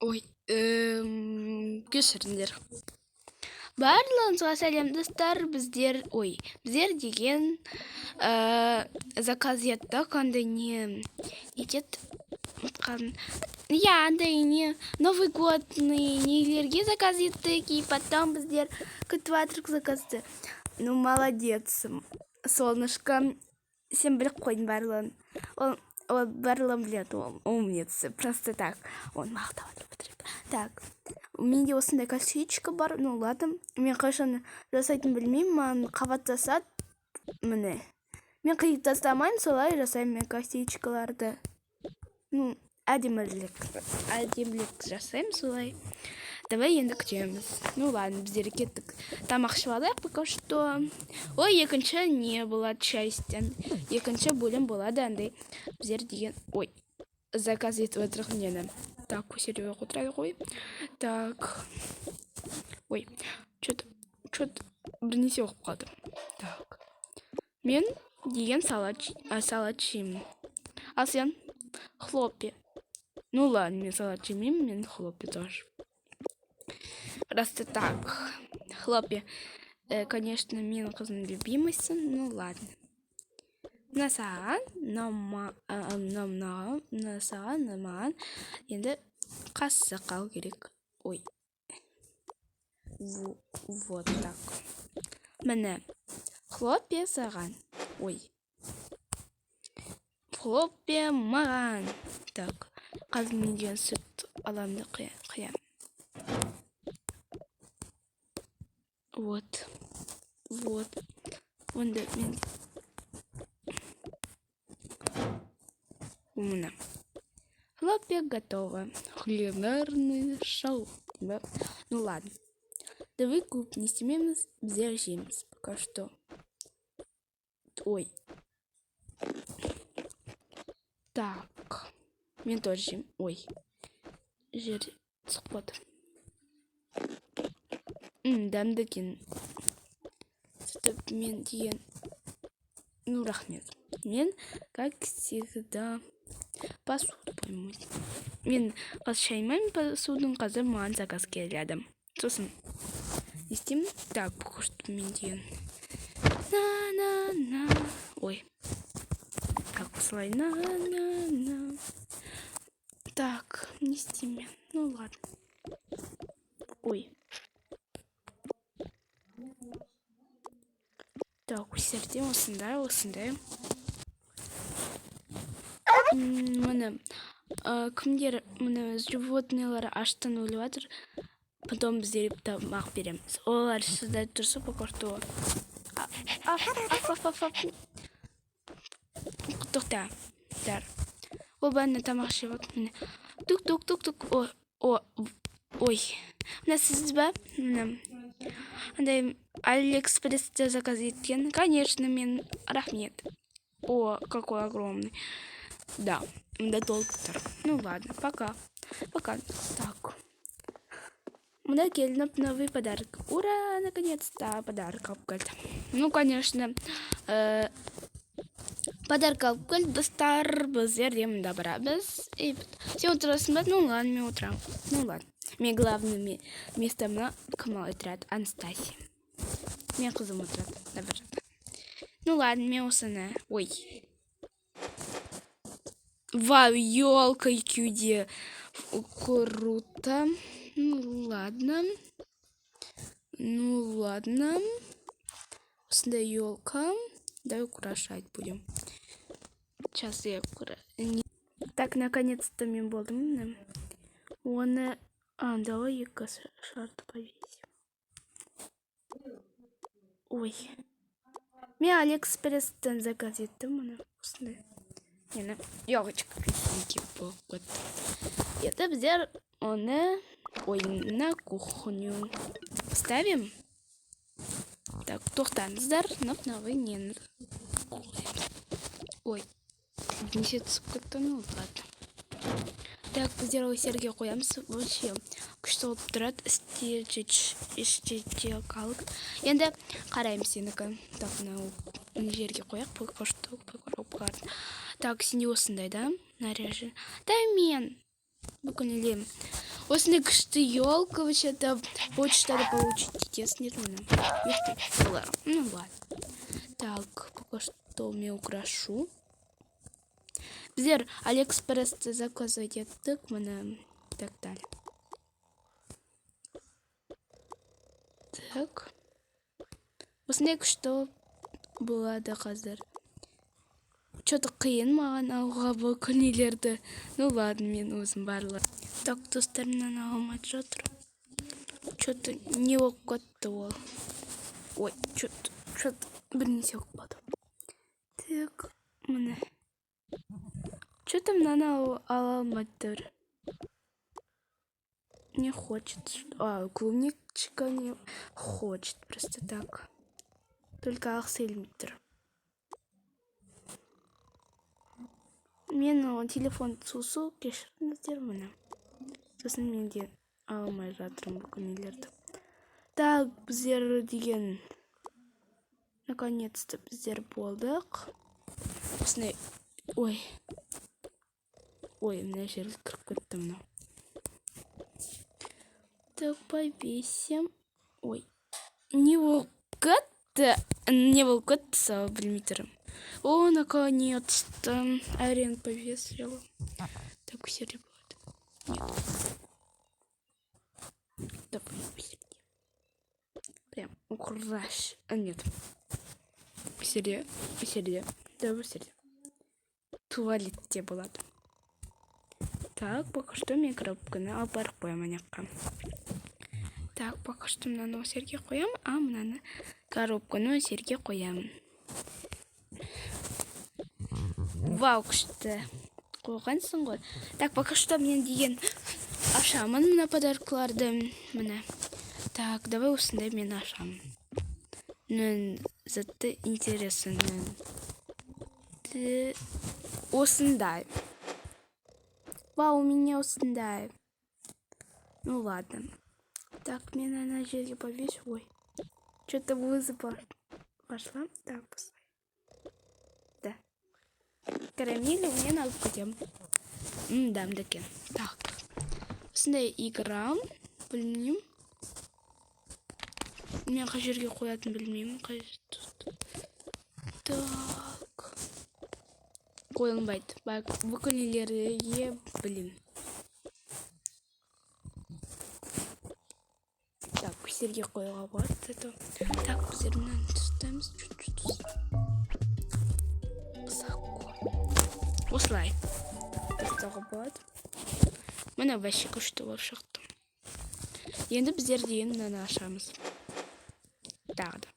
Ой, кешіріңдер. Барлығыңызға сәлем достар. Біздер деген заказ еттік. Андай не етет? Андай не Новый годный нелерге заказ еттік. И потом біздер күтіп жатырық заказды. Ну, молодец, солнышко. Сен біліп қойдың барлығын. Ол барлығын біледі, ол умница. Просто так. Он мақтап жатыр. Так. Менде осындай косичка бар. Ну ладно. Мен қашан жасайтын білмеймін. Маған қабат жасады. Міне. Мен қиып тастамаймын, солай жасаймын мен косичкаларды. Ну, әдемілік жасаймын солай. Давай енді күтеміз. Ну ладно, біздер кеттік. Тамақ ішіп алайық пока что. Ой, екінші не болады частен. Екінші бөлім болады андай. Біздер деген. Ой, заказ етіп отырық нені. Так, көсеріп отырайық қой. Так. Ой, что-то бірнесе оқып қалды. Так. Мен деген салат жеймін. Ал сен хлоппи. Ну ладно, мен салат жемеймін, мен хлоппи тоже. Просто так. Хлоппи, конечно, менің қызым любимайсы. Ну ладно. Насаған, намаған. Енді қасы қал керек. Ой. Вот так. Міне. Хлоппи саған. Ой. Хлоппи маған. Так. Қазір мен деген сүт аламды қиям. Вот. Онда мен... Умно. Хлопья готово. Кулинарное шоу. Ну ладно. Давай клуб не снимемся, держимся пока что. Ой. Так. Мен тоже. Ой. Жир. Спот. Дамдыкин. Стоп, мен деген. Ну, рахмет. Мен, как всегда, посуду помыть. Мен шаймаймын посудың, қазір маған заказ келеді. Сосын, естеймін? Так, пока что мен деген. На. Ой. Так, посылай. На. Так, не естеймін. Ну, ладно. Ой. Так, усерден осындай. Міне, кімдер міне животныйлар аштан өліп жатыр. Потом біздер тамақ береміз. Олар сізді тұрса пока что. Тоқта. Ол бәріне тамақ жеп жатыр. Тук. Ой. Міне сіз ба? Міне. Андай Алиэкспрессте заказ еткен. Конечно, мен рахмет. О, какой огромный. Да, доктор. Ну ладно, пока. Так. Мне келді новый подарок. Ура, наконец-то подарок алып келді. Ну, конечно, подарок алып келді. Достар, біздер де мында барамыз. Сен отырасың ба? Ну ладно, мен отырам. Ну ладно. Мен главный местомна кім отырады? Анастасия. Мен қызым отырады. Ну ладно, мен осыны. Ой. Вау, елка кюде. Круто. Ну ладно. Осындай елка. Давай украшать будем. Сейчас я Так, наконец-то мен болдым. Оны... давай екі шарты повесим. Ой. Мен Алиэкспресстен заказ еттім мұны. Осындай. Мені елочка красивенький болып. Это біздер оны на кухню ставим. Так, тоқтаңыздар. Новый не. Ой. Несется как-то, ну ладно. Так, біздер өсерге қоямыз. Вообще, күшті олып тұрады. Эстетикалық. Енді қараймыз енікі. Так, жерге қояқ. Так, сенде осындай, да? Наряжы. Да, мен. Бүкін елем. После кшты елка вообще-то почта получить тест не нужно. Ну ладно. Так, пока что я украшу. Бзер, Алиэкспресс заказывать так мене и так далее. Так. После что была да қазір. Что-то қиын маған алуға бұл көнелерді. Ну ладно, мен өзім барлы. Так, достарымнан алмай жатыр. Что-то не болып кетті ол. Ой, что-то бірнеше болып қалды. Так, міне. Что-то мынаны ала алмайдыр. Не хочет. Клубничка не хочет. Просто так. Только Аксель-митр. Мен телефон сусу кешіріңіздер міне. Сосын менде алмай жатырмын бұл нелерді. Так, біздер деген наконец-то біздер болдық. Осындай, ой, мына жерге кіріп кетті мынау. Так, повесим. Ой, не болып кетті сау білмейтерім. О, наконец-то арен повесила. Так, серия будет. Нет. Давай, посередине. Прям укрась. А, нет. Посередине. Да, посередине. Туалет тебе была. Так, пока что микробка на апарпойманякка. Так, пока что на носерге қоям, а мынаны коробканы серге қоям. Вау, күшті қойғансың ғой. Так, пока что мен деген ашамын мына подаркаларды. Мына. Так, давай осындай мен ашамын. Заты интересен. Осындай. Вау, у меня осындай. Ну ладно. Так, мне на жерге повесь. Ой. Что-то вызов пошла. Так, посмотри. Да. Карамели мне надо пойдем. Да, мдаки. Так. Осындай игра. Білмеймін. Мен қай жерге қоятын білмеймін. Так. Қойылмайды. Бүкіл нелерге білем. Так, серге қойылға болады. Так, біздер мынаны тұстаймыз. Осылай. Тұстауға болады. Мына вообще күшті болып шықты. Енді біздер дейін мынаны ашамыз. Тағы да.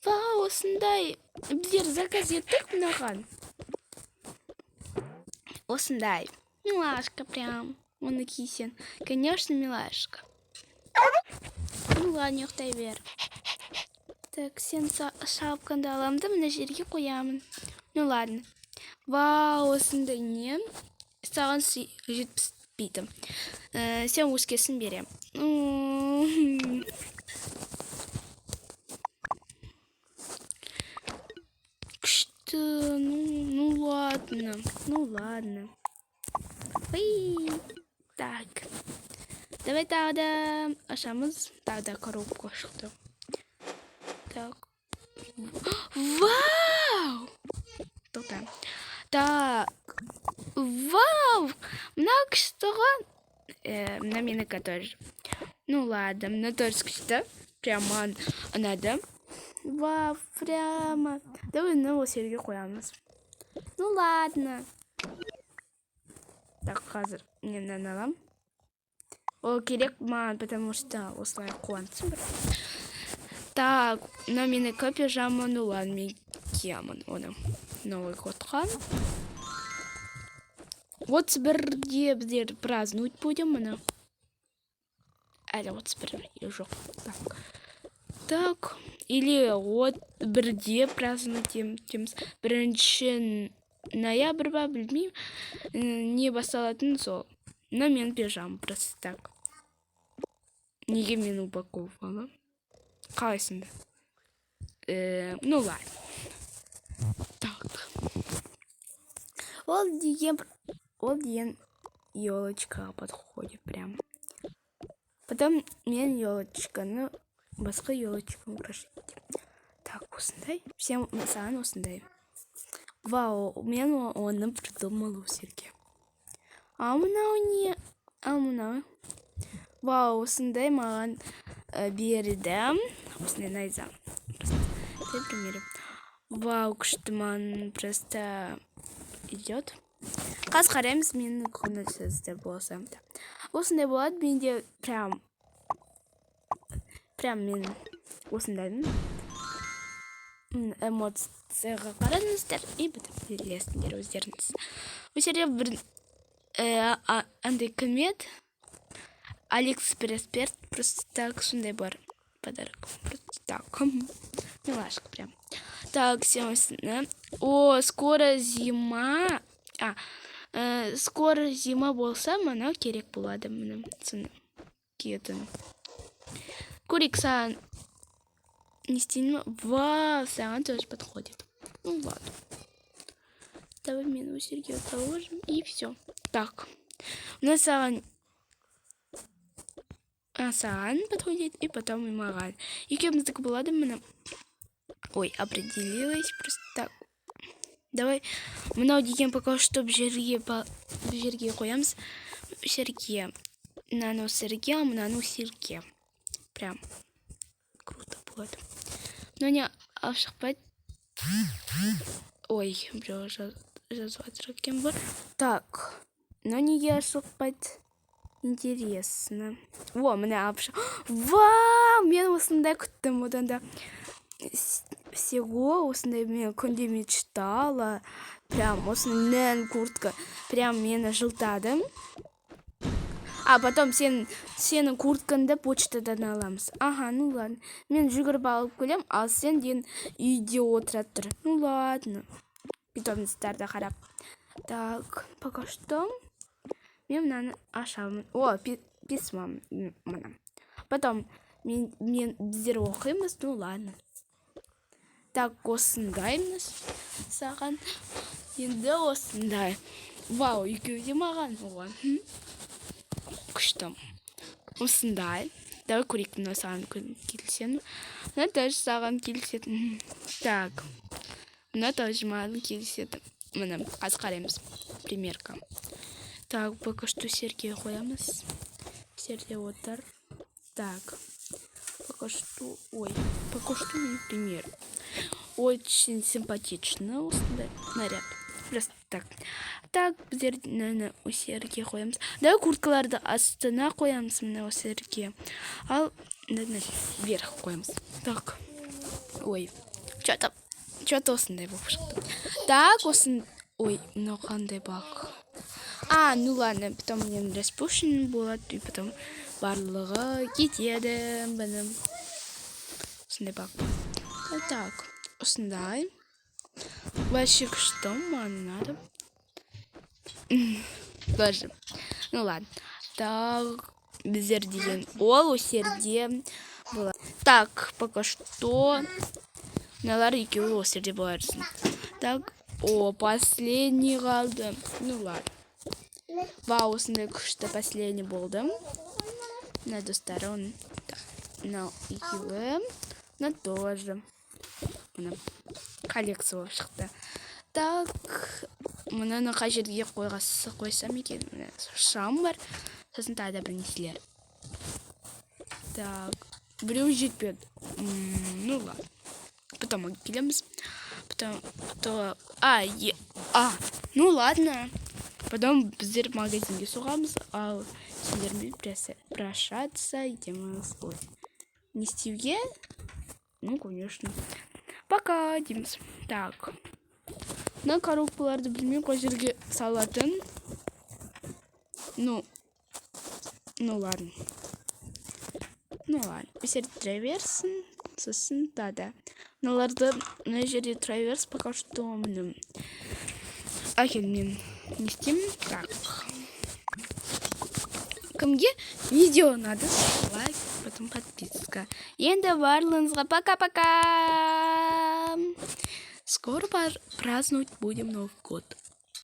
Вау, осындай. Біздер заказ еттік мынаған. Осындай. Милашка прям. Оны кисен. Конечно, милашка. Ну ладно, ұқтай бер. Так, сен шапканды аламды, мына жерге қоямын. Ну ладно. Вау, осындай не? Саған жетпіспейді. Сен өзгесін берем. Күшті. Ну ладно. Ну ладно. Ой. Так. Давай тогда ашамыз. Тогда коробку шықты. Так. Вау! Тоқтайм. Так. Вау! Мына күштіға. Мына менікі тоже. Ну ладно, мына тоже күшті. Прямо анады. Вау, прямо. Давай мына осы жерге қоямыз. Ну ладно. Так, қазір мен мынаны алам. Ол керек маған, потому что осылай қуантсын. Так, мына менікі пижама. Ну ладно, мен киямын оны. Новый годқа. Вот бірде біздер празднуть будем мұны. Әлі вот бірде жоқ. Так. Или вот бірде празднуть етеміз. 1 ноябрь ба білмеймін. Не басталатын сол. Но мен пижам просто так. Неге мен упаковывала? Қалайсыңда? Ну ладно. Так. Ол деген елочка подходит прям. потом мен елочканы басқа елочканы украшать етемін. Так, осындай. Всем саған осындай. Вау, мен оны придумал Сергей. А мынау не? А мынау? Вау, осындай маған берді. Осындай найза. Для примера. Вау, күшті маған просто идет. Қазір қараймыз, менің көңілсіздер болса. Осындай болады, менде прям мен осындаймын. Эмоцияға қараңыздар и бітіп білесіңдер өздеріңіз. Бұл жерде бір андай көмет Алиэкспресс просто так сондай бар подарок. Просто так. Милашка прям. Так, всем о, скоро зима. Скоро зима болса, мынау керек болады. Мына киетін. Курик саған не істеймін? Вау, саған тоже подходит. Ну ладно. Давай мен у Сергея положим и все. Так. У нас саған подходит и потом и маған. Екеуміздікі болады мына. Ой, определилась просто так. Давай мынау деген пока что бұл жерге қоямыз. Сергей. Мынаны Сергей, а мынаны Сергей. Прям круто будет. Но не ашықпайды. Ой, біреу жазып кем бар. Так. Но неге ашықпайды? Интересно. О, міне апшық. Вау, мен осындай күттім. Одан да всего осындай мен күнде мечтала. Прям осындай куртка. Прям мені жылтадым. А потом сенің курткаңды почтадан аламыз. Ага, ну ладно. Мен жүгіріп алып келем, ал сен дейін үйде отырып тұр. Ну ладно. Питомецтерді қарап. Так, пока что мен мынаны ашамын. О, письма мына. Потом біздер оқимыз. Ну ладно. Так, осындаймыз саған. Енді осындай. Вау, екеуде маған. Күшті. Осындай. Давай көрейік, мына саған келсен. Мына тоже саған келсетін. Так. Мына тоже маған келсетін. Мына қазір қараймыз. Примерка. Так, пока что Сергей қоямыз. Сергей отыр. Так. Пока что не пример. Очень симпатично осындай наряд. Просто так. Так, біздер у Сергей қоямыз. Давай курткаларды астына қоямыз мына у Сергей. Ал вверх қоямыз. Так. Ой. Что-то осындай болып шықты. Так, ой, мынау қандай бақ. Ну ладно, потом мен распущен болады, и потом барлығы кетеді. Бұным. Осындай бақ. Так, осындай. Вообще, что маған надо? Даже. Ну ладно. Так, біздер деген ол осерде болады. Так, пока что мыналар екеуі осерде боларсын. Так, последний қалды. Ну ладно. Вау, осындай күшті последний болды. Мына достары оның. Мынау екеуі. Мына тоже. Мына коллекция болып шықты. Так, мынаны қай жерге қойсам екен. Шам бар. Сосын тағы да бірнеселер. Так, біреу жетпеді. Ну ладно. Потом келеміз. Ну ладно. Потом біздер магазинге соғамыз, ал сендермен прощаться етеміз. Не істеуге? Ну, конечно. Пока дейміз. Так. Мына коробкаларды білмей қой жерге салатын. Ну ладно. Біздер траверсын, сосын тада. Мыналарды мына жерде траверс пока что мінім. Мен не істеймін. Так. Кімге видео надо? Лайк, потом подписка. Енді барлығыңызға пока-пока. Скоро праздновать будем Новый год.